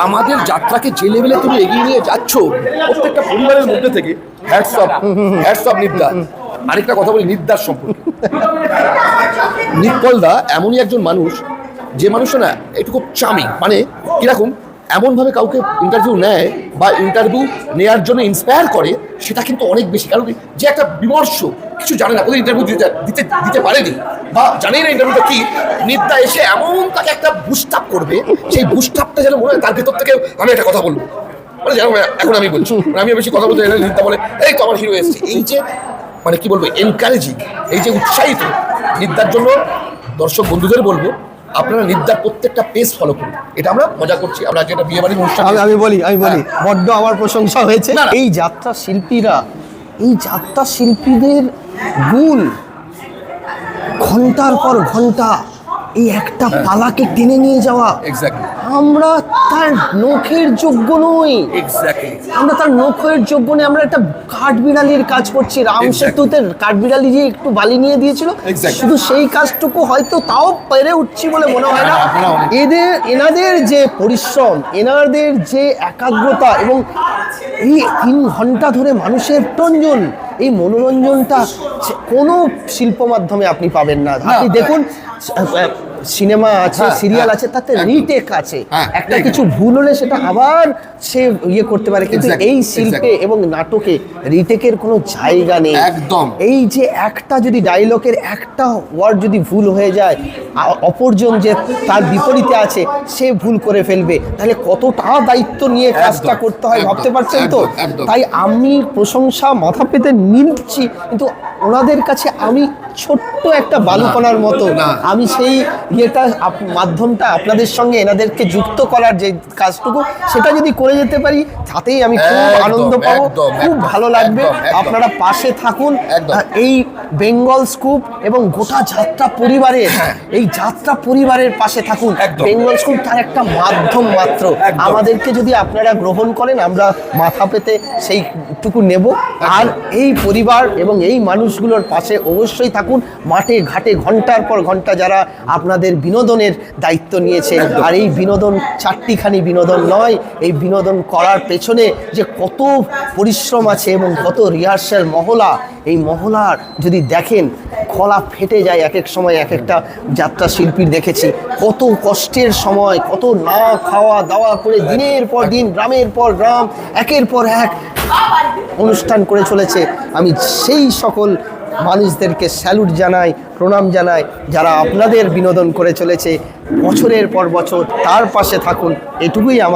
আমাদের যাত্রাকে যে লেভেলে তুমি এগিয়ে নিয়ে যাচ্ছ প্রত্যেকটা পরিবারের মধ্যে থেকে, হ্যাটস অফ নিদ্দা। আরেকটা কথা বলি নিদ্দার সম্পর্কে। নিপলদা এমনই একজন মানুষ যে মানুষটা না একটু খুব চামি, মানে কিরকম এমনভাবে কাউকে ইন্টারভিউ নেয় বা ইন্টারভিউ নেওয়ার জন্য ইন্সপায়ার করে, সেটা কিন্তু অনেক বেশি। কারণ যে একটা বিমর্ষ কিছু জানে না, ওদের ইন্টারভিউ দিতে পারেনি বা জানেই না ইন্টারভিউটা কি, নিদ্দা এসে এমন তাকে একটা বুস্টাপ করবে, সেই বুস্টাপটা যেন মনে হয় তার ভেতর থেকে আমি একটা কথা বলবো, মানে যেন এখন আমি বলছি, আমি বেশি কথা বলতে চাই না, নিদ্দা বলে এই তো আমার হিরো এসছে। এই যে মানে কি বলবো, এনকারেজিং, এই যে উৎসাহিত নিদ্দার জন্য দর্শক বন্ধুদের বলবো আপনারা নিদ্দার প্রত্যেকটা পেজ ফলো করুন। এটা আমরা মজা করছি, আমরা যেটা বিয়ে বাড়ির অনুষ্ঠান। আমি বলি বড্ড আমার প্রশংসা হয়েছে। এই যাত্রা শিল্পীরা, এই যাত্রা শিল্পীদের গুণ ঘন্টার পর ঘন্টা এই একটা পালাকে টেনে নিয়ে যাওয়া, আমরা তার নখের যোগ্য নই। আমরা তার নখের যোগ্য নই। আমরা একটা কাঠবিড়ালির কাজ করছি। রাম সেতুতে কাঠবিড়ালি যে একটু বালি নিয়ে দিয়েছিল, শুধু সেই কাজটুকু হয়তো তাও পেরে উঠছি বলে মনে হয় না। এনাদের যে পরিশ্রম, এনাদের যে একাগ্রতা এবং এই 3 ঘন্টা ধরে মানুষের টঞ্জন, এই মনোরঞ্জনটা কোনো শিল্প মাধ্যমে আপনি পাবেন না। আপনি দেখুন সিনেমা আছে, সিরিয়াল আছে, তাতে রিটেক আছে, একটা কিছু ভুল হলে সেটা আবার সে ইয়ে করতে পারে, কিন্তু এই শিল্পে এবং নাটকে রিটেকের কোনো জায়গা নেই। একদম। এই যে একটা যদি ডায়লগের একটা ওয়ার্ড যদি ভুল হয়ে যায়, অপরজন যে তার বিপরীতে আছে সে ভুল করে ফেলবে, তাহলে কতটা দায়িত্ব নিয়ে কাজটা করতে হয় ভাবতে পারছেন তো? তাই আমি প্রশংসা মাথা পেতে নিচ্ছি, কিন্তু ওনাদের কাছে আমি ছোট্ট একটা বালুকণার মতো। আমি সেই ইয়েটা মাধ্যমটা আপনাদের সঙ্গে এনাদেরকে যুক্ত করার যে কাজটুকু, সেটা যদি করে যেতে পারি তাতেই আমি খুব আনন্দ পাবো, খুব ভালো লাগবে। আপনারা পাশে থাকুন এই বেঙ্গল স্কুপ এবং গোটা যাত্রা পরিবারের, এই যাত্রা পরিবারের পাশে থাকুন। বেঙ্গল স্কুপ তার একটা মাধ্যম মাত্র, আমাদেরকে যদি আপনারা গ্রহণ করেন আমরা মাথা পেতে সেইটুকু নেব। আর এই পরিবার এবং এই মানুষগুলোর পাশে অবশ্যই থাকুন। মাঠে ঘাটে ঘন্টার পর ঘন্টা যারা আপনাদের বিনোদনের দায়িত্ব নিয়েছে, আর এই বিনোদন চারটিখানি বিনোদন নয়, এই বিনোদন করার পেছনে যে কত পরিশ্রম আছে এবং কত রিহার্সাল মহলা, এই মহলার যদি দেখেন গলা ফেটে যায় এক এক সময়। এক একটা যাত্রা শিল্পীর দেখেছি কত কষ্টের সময়, কত না খাওয়া দাওয়া করে দিনের পর দিন, গ্রামের পর গ্রাম, একের পর এক অনুষ্ঠান করে চলেছে। আমি সেই সকল মানুষদেরকে স্যালুট জানাই, প্রণাম জানাই, যারা আপনাদের বিনোদন করে চলেছে বছরের পর বছর। তার পাশে থাকুন, এটুকুই আমার